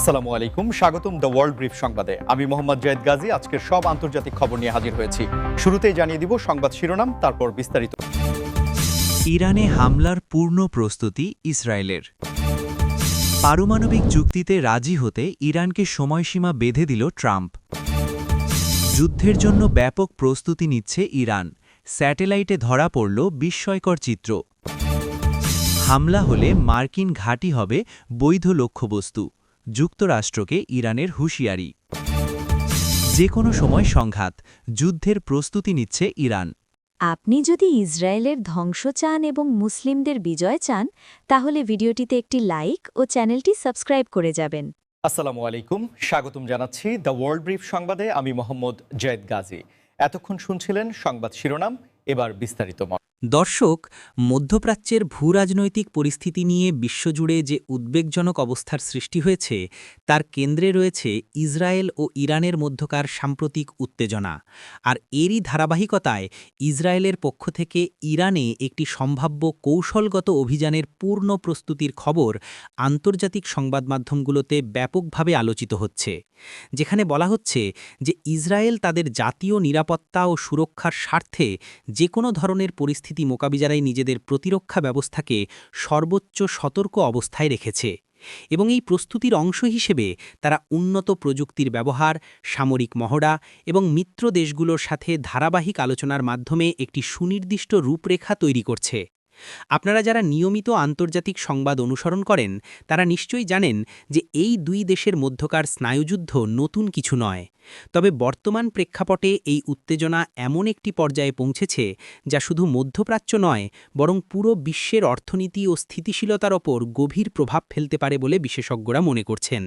আসসালামু আলাইকুম, স্বাগতম দ্য ওয়ার্ল্ড ব্রিফ সংবাদে। আমি মোহাম্মদ জায়েদ গাজী আজকের সব আন্তর্জাতিক খবর নিয়ে হাজির হয়েছি। শুরুতেই জানিয়ে দিব সংবাদ শিরোনাম, তারপর বিস্তারিত। ইরানে হামলার পূর্ণ প্রস্তুতি ইসরায়েলের। পারমাণবিক চুক্তিতে রাজি হতে ইরানকে সময়সীমা বেঁধে দিল ট্রাম্প। যুদ্ধের জন্য ব্যাপক প্রস্তুতি নিচ্ছে ইরান, স্যাটেলাইটে ধরা পড়ল বিস্ময়কর চিত্র। হামলা হলে মার্কিন ঘাঁটি হবে বৈধ লক্ষ্যবস্তু, যুক্তরাষ্ট্রকে ইরানের হুঁশিয়ারি। যে কোনো সময় সংঘাত, যুদ্ধের প্রস্তুতি নিচ্ছে ইরান। আপনি যদি ইসরায়েলের ধ্বংস চান এবং মুসলিমদের বিজয় চান, তাহলে ভিডিওটিতে একটি লাইক ও চ্যানেলটি সাবস্ক্রাইব করে যাবেন। আসসালামু আলাইকুম, স্বাগতম জানাচ্ছি দ্য ওয়ার্ল্ড ব্রিফ সংবাদে। আমি মোহাম্মদ জায়েদ গাজী। এতক্ষণ শুনছিলেন সংবাদ শিরোনাম, এবার বিস্তারিত। দর্শক, মধ্যপ্রাচ্যের ভূরাজনৈতিক পরিস্থিতি নিয়ে বিশ্বজুড়ে যে উদ্বেগজনক অবস্থার সৃষ্টি হয়েছে তার কেন্দ্রে রয়েছে ইসরায়েল ও ইরানের মধ্যকার সাম্প্রতিক উত্তেজনা। আর এরই ধারাবাহিকতায় ইসরায়েলের পক্ষ থেকে ইরানে একটি সম্ভাব্য কৌশলগত অভিযানের পূর্ণ প্রস্তুতির খবর আন্তর্জাতিক সংবাদ মাধ্যমগুলোতে ব্যাপকভাবে আলোচিত হচ্ছে, যেখানে বলা হচ্ছে যে ইসরায়েল তাদের জাতীয় নিরাপত্তা ও সুরক্ষার স্বার্থে যে কোনো ধরনের পরিস্থিতি মোকাবিলায় নিজেদের প্রতিরক্ষা ব্যবস্থাকে সর্বোচ্চ সতর্ক অবস্থায় রেখেছে এবং এই প্রস্তুতির অংশ হিসেবে তারা উন্নত প্রযুক্তির ব্যবহার, সামরিক মহড়া এবং মিত্র দেশগুলোর সাথে ধারাবাহিক আলোচনার মাধ্যমে একটি সুনির্দিষ্ট রূপরেখা তৈরি করছে। আপনারা যারা নিয়মিত আন্তর্জাতিক সংবাদ অনুসরণ করেন তারা নিশ্চয়ই জানেন যে এই দুই দেশের মধ্যকার স্নায়ুযুদ্ধ নতুন কিছু নয়, তবে বর্তমান প্রেক্ষাপটে এই উত্তেজনা এমন একটি পর্যায়ে পৌঁছেছে যা শুধু মধ্যপ্রাচ্য নয়, বরং পুরো বিশ্বের অর্থনীতি ও স্থিতিশীলতার ওপর গভীর প্রভাব ফেলতে পারে বলে বিশেষজ্ঞরা মনে করছেন।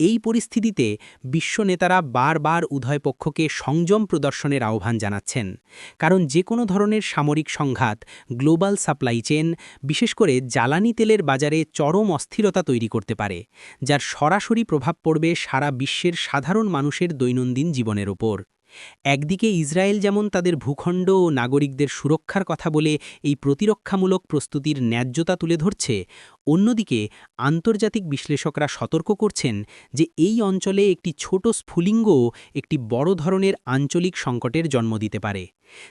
এই পরিস্থিতিতে বিশ্ব নেতারা বারবার উভয় পক্ষকে সংযম প্রদর্শনের আহ্বান জানাচ্ছেন, কারণ যে কোনো ধরনের সামরিক সংঘাত গ্লোবাল সাপ্লাই চেইন, বিশেষ করে জ্বালানি তেলের বাজারে চরম অস্থিরতা তৈরি করতে পারে, যার সরাসরি প্রভাব পড়বে সারা বিশ্বের সাধারণ মানুষের দৈনন্দিন জীবনের ওপর। একদিকে ইসরায়েল যেমন তাদের ভূখণ্ড ও নাগরিকদের সুরক্ষার কথা বলে এই প্রতিরক্ষামূলক প্রস্তুতির ন্যায্যতা তুলে ধরছে, অন্যদিকে আন্তর্জাতিক বিশ্লেষকরা সতর্ক করছেন যে এই অঞ্চলে একটি ছোট স্ফুলিঙ্গও একটি বড় ধরনের আঞ্চলিক সংকটের জন্ম দিতে পারে।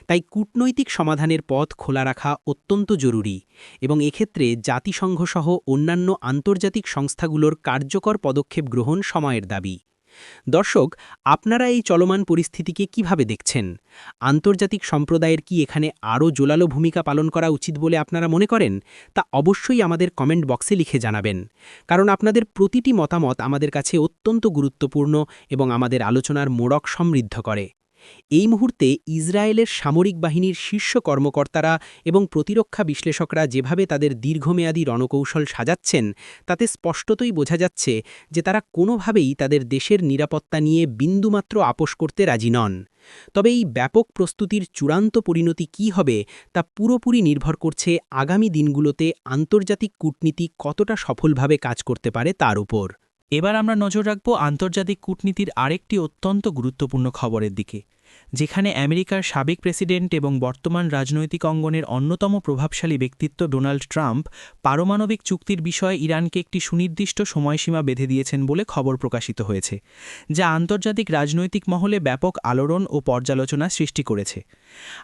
তাই কূটনৈতিক সমাধানের পথ খোলা রাখা অত্যন্ত জরুরি এবং এক্ষেত্রে জাতিসংঘসহ অন্যান্য আন্তর্জাতিক সংস্থাগুলোর কার্যকর পদক্ষেপ গ্রহণ সময়ের দাবি। দর্শক, আপনারা এই চলমান পরিস্থিতিকে কিভাবে দেখছেন? আন্তর্জাতিক সম্প্রদায়ের কি এখানে আরও জোরালো ভূমিকা পালন করা উচিত বলে আপনারা মনে করেন? তা অবশ্যই আমাদের কমেন্ট বক্সে লিখে জানাবেন, কারণ আপনাদের প্রতিটি মতামত আমাদের কাছে অত্যন্ত গুরুত্বপূর্ণ এবং আমাদের আলোচনার মোড়ক সমৃদ্ধ করে। এই মুহূর্তে ইসরায়েলের সামরিক বাহিনীর শীর্ষ কর্মকর্তারা এবং প্রতিরক্ষা বিশ্লেষকরা যেভাবে তাদের দীর্ঘমেয়াদী রণকৌশল সাজাচ্ছেন, তাতে স্পষ্টতই বোঝা যাচ্ছে যে তারা কোনোভাবেই তাদের দেশের নিরাপত্তা নিয়ে বিন্দুমাত্র আপোস করতে রাজি নন। তবে এই ব্যাপক প্রস্তুতির চূড়ান্ত পরিণতি কী হবে তা পুরোপুরি নির্ভর করছে আগামী দিনগুলোতে আন্তর্জাতিক কূটনীতি কতটা সফলভাবে কাজ করতে পারে তার উপর। এবার আমরা নজর রাখব আন্তর্জাতিক কূটনীতির আরেকটি অত্যন্ত গুরুত্বপূর্ণ খবরের দিকে, যেখানে আমেরিকার সাবেক প্রেসিডেন্ট এবং বর্তমান রাজনৈতিক অঙ্গনের অন্যতম প্রভাবশালী ব্যক্তিত্ব ডোনাল্ড ট্রাম্প পারমাণবিক চুক্তির বিষয়ে ইরানকে একটি সুনির্দিষ্ট সময়সীমা বেঁধে দিয়েছেন বলে খবর প্রকাশিত হয়েছে, যা আন্তর্জাতিক রাজনৈতিক মহলে ব্যাপক আলোড়ন ও পর্যালোচনা সৃষ্টি করেছে।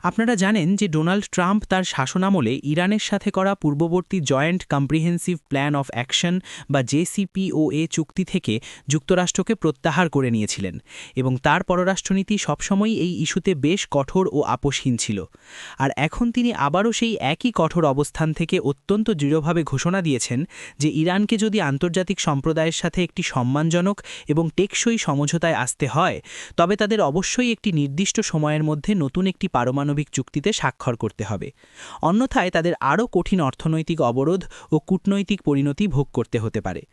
আপনারা জানেন যে ডোনাল্ড ট্রাম্প তার শাসনামলে ইরানের সাথে করা পূর্ববর্তী joint comprehensive plan of action বা JCPOA চুক্তি থেকে যুক্তরাষ্ট্রকে প্রত্যাহার করে নিয়েছিলেন এবং তার পররাষ্ট্রনীতি সবসময়ই এই ইস্যুতে বেশ কঠোর ও আপোষহীন ছিল। আর এখন তিনি আবারও সেই একই কঠোর অবস্থান থেকে অত্যন্ত দৃঢ়ভাবে ঘোষণা দিয়েছেন যে ইরানকে যদি আন্তর্জাতিক সম্প্রদায়ের সাথে একটি সম্মানজনক এবং টেকসই সমঝোতায় আসতে হয়, তবে তাদের অবশ্যই একটি নির্দিষ্ট সময়ের মধ্যে নতুন একটি পারমাণবিক চুক্তিতে স্বাক্ষর করতে হবে, অন্যথায় তাদের আরও কঠিন অর্থনৈতিক অবরোধ ও কূটনৈতিক পরিণতি ভোগ করতে হতে পারে।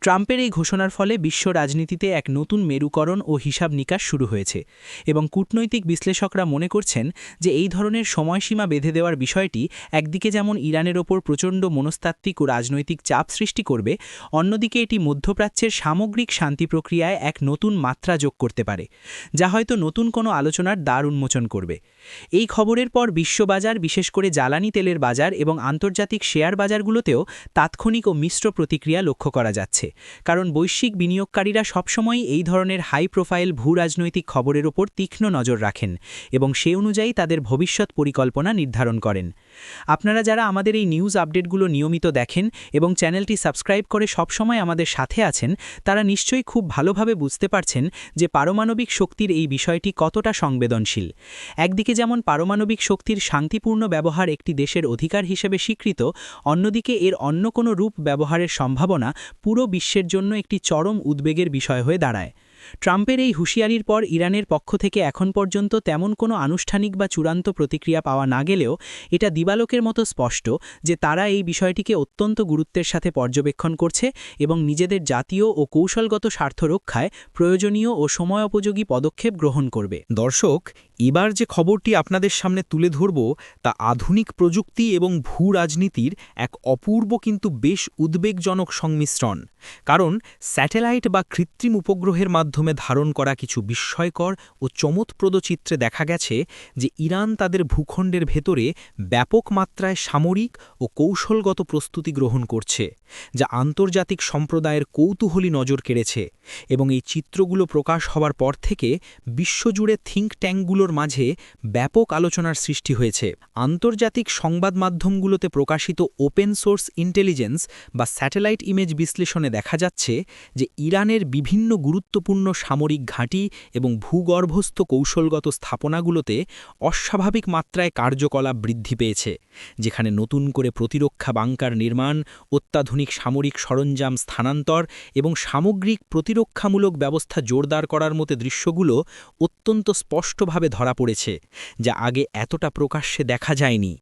ট্রাম্পের এই ঘোষণার ফলে বিশ্ব রাজনীতিতে এক নতুন মেরুকরণ ও হিসাব নিকাশ শুরু হয়েছে এবং কূটনৈতিক বিশ্লেষকরা মনে করছেন যে এই ধরনের সময়সীমা বেঁধে দেওয়ার বিষয়টি একদিকে যেমন ইরানের ওপর প্রচণ্ড মনস্তাত্ত্বিক ও রাজনৈতিক চাপ সৃষ্টি করবে, অন্যদিকে এটি মধ্যপ্রাচ্যের সামগ্রিক শান্তি প্রক্রিয়ায় এক নতুন মাত্রা যোগ করতে পারে, যা হয়তো নতুন কোনো আলোচনার দ্বার উন্মোচন করবে। এই খবরের পর বিশ্ববাজার, বিশেষ করে জ্বালানি তেলের বাজার এবং আন্তর্জাতিক শেয়ার বাজারগুলোতেও তাৎক্ষণিক ও মিশ্র প্রতিক্রিয়া লক্ষ্য করা যাচ্ছে। যাচ্ছে, কারণ বৈশ্বিক বিনিয়োগকারীরা সবসময় এই ধরনের হাই প্রোফাইল ভূরাজনৈতিক খবরের ওপর তীক্ষ্ণ নজর রাখেন এবং সে অনুযায়ী তাদের ভবিষ্যৎ পরিকল্পনা নির্ধারণ করেন। আপনারা যারা আমাদের এই নিউজ আপডেটগুলো নিয়মিত দেখেন এবং চ্যানেলটি সাবস্ক্রাইব করে সবসময় আমাদের সাথে আছেন, তারা নিশ্চয়ই খুব ভালোভাবে বুঝতে পারছেন যে পারমাণবিক শক্তির এই বিষয়টি কতটা সংবেদনশীল। একদিকে যেমন পারমাণবিক শক্তির শান্তিপূর্ণ ব্যবহার একটি দেশের অধিকার হিসেবে স্বীকৃত, অন্যদিকে এর অন্য কোনো রূপ ব্যবহারের সম্ভাবনা পুরো বিশ্বের জন্য একটি চরম উদ্বেগের বিষয় হয়ে দাঁড়ায়। ট্রাম্পের এই হুঁশিয়ারির পর ইরানের পক্ষ থেকে এখন পর্যন্ত তেমন কোনো আনুষ্ঠানিক বা চূড়ান্ত প্রতিক্রিয়া পাওয়া না গেলেও এটা দিবালোকের মতো স্পষ্ট যে তারা এই বিষয়টিকে অত্যন্ত গুরুত্বের সাথে পর্যবেক্ষণ করছে এবং নিজেদের জাতীয় ও কৌশলগত স্বার্থ রক্ষায় প্রয়োজনীয় ও সময়োপযোগী পদক্ষেপ গ্রহণ করবে। দর্শক, এবার যে খবরটি আপনাদের সামনে তুলে ধরব তা আধুনিক প্রযুক্তি এবং ভূরাজনীতির এক অপূর্ব কিন্তু বেশ উদ্বেগজনক সংমিশ্রণ। কারণ স্যাটেলাইট বা কৃত্রিম উপগ্রহের মাধ্যমে ধারণ করা কিছু বিস্ময়কর ও চমৎপ্রদ চিত্রে দেখা গেছে যে ইরান তাদের ভূখণ্ডের ভেতরে ব্যাপক মাত্রায় সামরিক ও কৌশলগত প্রস্তুতি গ্রহণ করছে, যা আন্তর্জাতিক সম্প্রদায়ের কৌতূহলী নজর কেড়েছে। এবং এই চিত্রগুলো প্রকাশ হওয়ার পর থেকে বিশ্বজুড়ে থিঙ্ক ট্যাঙ্কগুলোর মাঝে ব্যাপক আলোচনার সৃষ্টি হয়েছে। আন্তর্জাতিক সংবাদ মাধ্যমগুলোতে প্রকাশিত ওপেন সোর্স ইন্টেলিজেন্স বা স্যাটেলাইট ইমেজ বিশ্লেষণে দেখা যাচ্ছে যে ইরানের বিভিন্ন গুরুত্বপূর্ণ সামরিক ঘাঁটি এবং ভূগর্ভস্থ কৌশলগত স্থাপনাগুলোতে অস্বাভাবিক মাত্রায় কার্যকলাপ বৃদ্ধি পেয়েছে, যেখানে নতুন করে প্রতিরক্ষা বাংকার নির্মাণ, অত্যাধুনিক সামরিক সরঞ্জাম স্থানান্তর এবং সামগ্রিক প্রতিরক্ষামূলক ব্যবস্থা জোরদার করার মতো দৃশ্যগুলো অত্যন্ত স্পষ্টভাবে ধরা পড়েছে, যা আগে এতটা প্রকাশ্যে দেখা যায়নি।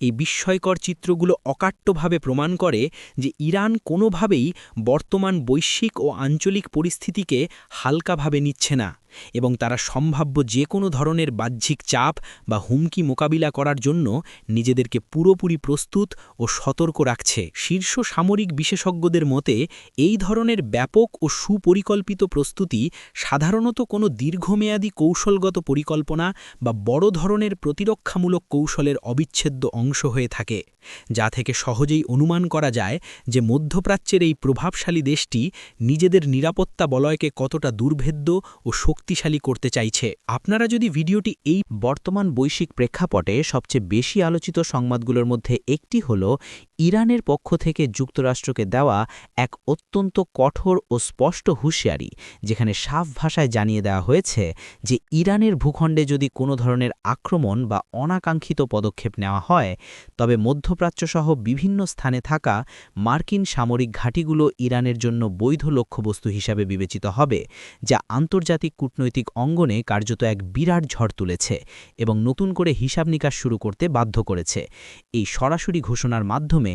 এই বিস্ময়কর চিত্রগুলো অকাট্যভাবে প্রমাণ করে যে ইরান কোনোভাবেই বর্তমান বৈশ্বিক ও আঞ্চলিক পরিস্থিতিকে হালকাভাবে নিচ্ছে না এবং তারা সম্ভাব্য যে কোনো ধরনের বাহ্যিক চাপ বা হুমকি মোকাবিলা করার জন্য নিজেদেরকে পুরোপুরি প্রস্তুত ও সতর্ক রাখছে। শীর্ষ সামরিক বিশেষজ্ঞদের মতে এই ধরনের ব্যাপক ও সুপরিকল্পিত প্রস্তুতি সাধারণত কোনো দীর্ঘমেয়াদী কৌশলগত পরিকল্পনা বা বড় ধরনের প্রতিরক্ষামূলক কৌশলের অবিচ্ছেদ্য অংশ হয়ে থাকে, যা থেকে সহজেই অনুমান করা যায় যে মধ্যপ্রাচ্যের এই প্রভাবশালী দেশটি নিজেদের নিরাপত্তা বলয়কে কতটা দুর্ভেদ্য ও শক্তিশালী করতে চাইছে। আপনারা যদি ভিডিওটি এই বর্তমান বৈশ্বিক প্রেক্ষাপটে সবচেয়ে বেশি আলোচিত সংবাদগুলোর মধ্যে একটি হল ইরানের পক্ষ থেকে যুক্তরাষ্ট্রকে দেওয়া এক অত্যন্ত কঠোর ও স্পষ্ট হুঁশিয়ারি, যেখানে সাফ ভাষায় জানিয়ে দেওয়া হয়েছে যে ইরানের ভূখণ্ডে যদি কোনো ধরনের আক্রমণ বা অনাকাঙ্ক্ষিত পদক্ষেপ নেওয়া হয়, তবে মধ্যপ্রাচ্যসহ বিভিন্ন স্থানে থাকা মার্কিন সামরিক ঘাঁটিগুলো ইরানের জন্য বৈধ লক্ষ্যবস্তু হিসাবে বিবেচিত হবে, যা আন্তর্জাতিক কূটনৈতিক অঙ্গনে কার্যত এক বিরাট ঝড় তুলেছে এবং নতুন করে হিসাব নিকাশ শুরু করতে বাধ্য করেছে। এই সরাসরি ঘোষণার মাধ্যমে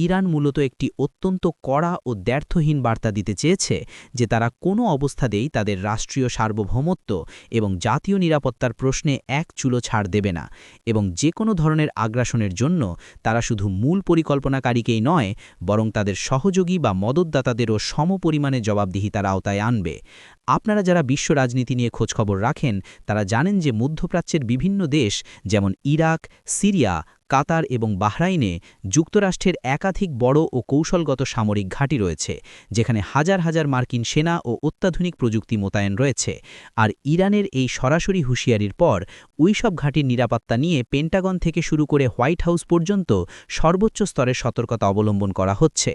ইরান মূলত একটি অত্যন্ত কড়া ও দ্ব্যর্থহীন বার্তা দিতে চেয়েছে যে তারা কোনো অবস্থাতেই তাদের রাষ্ট্রীয় সার্বভৌমত্ব এবং জাতীয় নিরাপত্তার প্রশ্নে এক চুলো ছাড় দেবে না এবং যে কোনো ধরনের আগ্রাসনের জন্য তারা শুধু মূল পরিকল্পনাকারীকেই নয়, বরং তাদের সহযোগী বা মদতদাতাদেরও সমপরিমাণে জবাবদিহিতার আওতায় আনবে। আপনারা যারা বিশ্ব রাজনীতি নিয়ে খোঁজখবর রাখেন তারা জানেন যে মধ্যপ্রাচ্যের বিভিন্ন দেশ যেমন ইরাক, সিরিয়া, কাতার এবং বাহরাইনে যুক্তরাষ্ট্রের একাধিক বড় ও কৌশলগত সামরিক ঘাঁটি রয়েছে, যেখানে হাজার হাজার মার্কিন সেনা ও অত্যাধুনিক প্রযুক্তি মোতায়েন রয়েছে। আর ইরানের এই সরাসরি হুঁশিয়ারির পর ওইসব ঘাঁটির নিরাপত্তা নিয়ে পেন্টাগন থেকে শুরু করে হোয়াইট হাউস পর্যন্ত সর্বোচ্চ স্তরের সতর্কতা অবলম্বন করা হচ্ছে।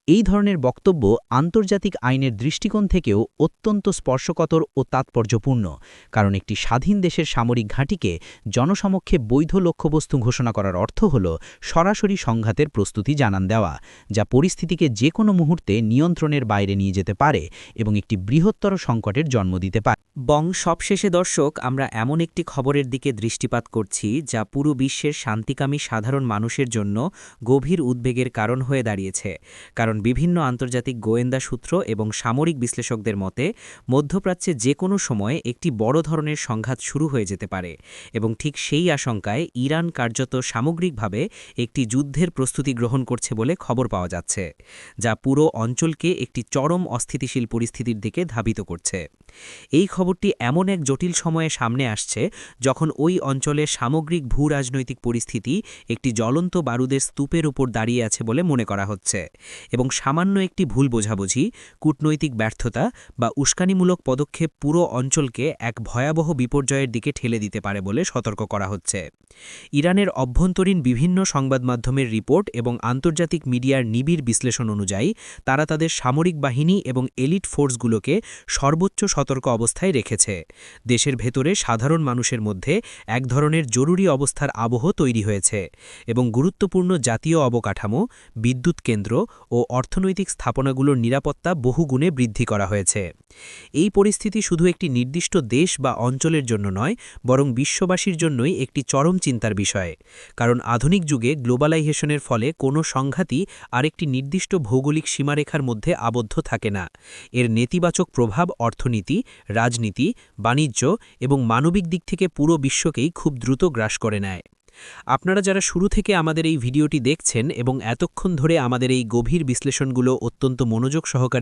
এই ধরনের বক্তব্য আন্তর্জাতিক আইনের দৃষ্টিকোণ থেকেও অত্যন্ত স্পর্শকাতর ও তাৎপর্যপূর্ণ, কারণ একটি স্বাধীন দেশের সামরিক ঘাঁটিকে জনসমক্ষে বৈধ লক্ষ্যবস্তু ঘোষণা করার অর্থ হল সরাসরি সংঘাতের প্রস্তুতি জানান দেওয়া, যা পরিস্থিতিকে যে কোনো মুহূর্তে নিয়ন্ত্রণের বাইরে নিয়ে যেতে পারে এবং একটি বৃহত্তর সংকটের জন্ম দিতে পারে। সবশেষে দর্শক, আমরা এমন একটি খবরের দিকে দৃষ্টিপাত করছি যা পুরো বিশ্বের শান্তিকামী সাধারণ মানুষের জন্য গভীর উদ্বেগের কারণ হয়ে দাঁড়িয়েছে। কারণ বিভিন্ন আন্তর্জাতিক গোয়েন্দা সূত্র এবং সামরিক বিশ্লেষকদের মতে মধ্যপ্রাচ্যে যে কোনো সময়ে একটি বড় ধরনের সংঘাত শুরু হয়ে যেতে পারে এবং ঠিক সেই আশঙ্কায় ইরান কার্যত সামগ্রিকভাবে একটি যুদ্ধের প্রস্তুতি গ্রহণ করছে বলে খবর পাওয়া যাচ্ছে, যা পুরো অঞ্চলকে একটি চরম অস্থিতিশীল পরিস্থিতির দিকে ধাবিত করছে। এই খবর খবরটি এমন এক জটিল সময়ে সামনে আসছে যখন ওই অঞ্চলের সামগ্রিক ভূ-রাজনৈতিক পরিস্থিতি একটি জ্বলন্ত বারুদের স্তূপের উপর দাঁড়িয়ে আছে বলে মনে করা হচ্ছে এবং সামান্য একটি ভুল বোঝাবুঝি, কূটনৈতিক ব্যর্থতা বা উস্কানিমূলক পদক্ষেপ পুরো অঞ্চলকে এক ভয়াবহ বিপর্যয়ের দিকে ঠেলে দিতে পারে বলে সতর্ক করা হচ্ছে। ইরানের অভ্যন্তরীণ বিভিন্ন সংবাদ মাধ্যমের রিপোর্ট এবং আন্তর্জাতিক মিডিয়ার নিবিড় বিশ্লেষণ অনুযায়ী তারা তাদের সামরিক বাহিনী এবং এলিট ফোর্সগুলোকে সর্বোচ্চ সতর্ক অবস্থায় রেখেছে। দেশের ভেতরে সাধারণ মানুষের মধ্যে এক ধরনের জরুরি অবস্থার আবহ তৈরি হয়েছে এবং গুরুত্বপূর্ণ জাতীয় অবকাঠামো, বিদ্যুৎ কেন্দ্র ও অর্থনৈতিক স্থাপনাগুলোর নিরাপত্তা বহুগুণে বৃদ্ধি করা হয়েছে। এই পরিস্থিতি শুধু একটি নির্দিষ্ট দেশ বা অঞ্চলের জন্য নয়, বরং বিশ্ববাসীর জন্যই একটি চরম চিন্তার বিষয়। কারণ আধুনিক যুগে গ্লোবালাইজেশনের ফলে কোনো সংঘাতই আরেকটি নির্দিষ্ট ভৌগোলিক সীমারেখার মধ্যে আবদ্ধ থাকে না। এর নেতিবাচক প্রভাব অর্থনীতি, রাজনীতি, বাণিজ্য এবং মানবিক দিক থেকে পুরো বিশ্বকেই খুব দ্রুত গ্রাস করে নেয়। আপনারা যারা শুরু থেকে আমাদের এই ভিডিওটি দেখছেন এবং এতক্ষণ ধরে আমাদের এই গভীর বিশ্লেষণগুলো অত্যন্ত মনোযোগ সহকারে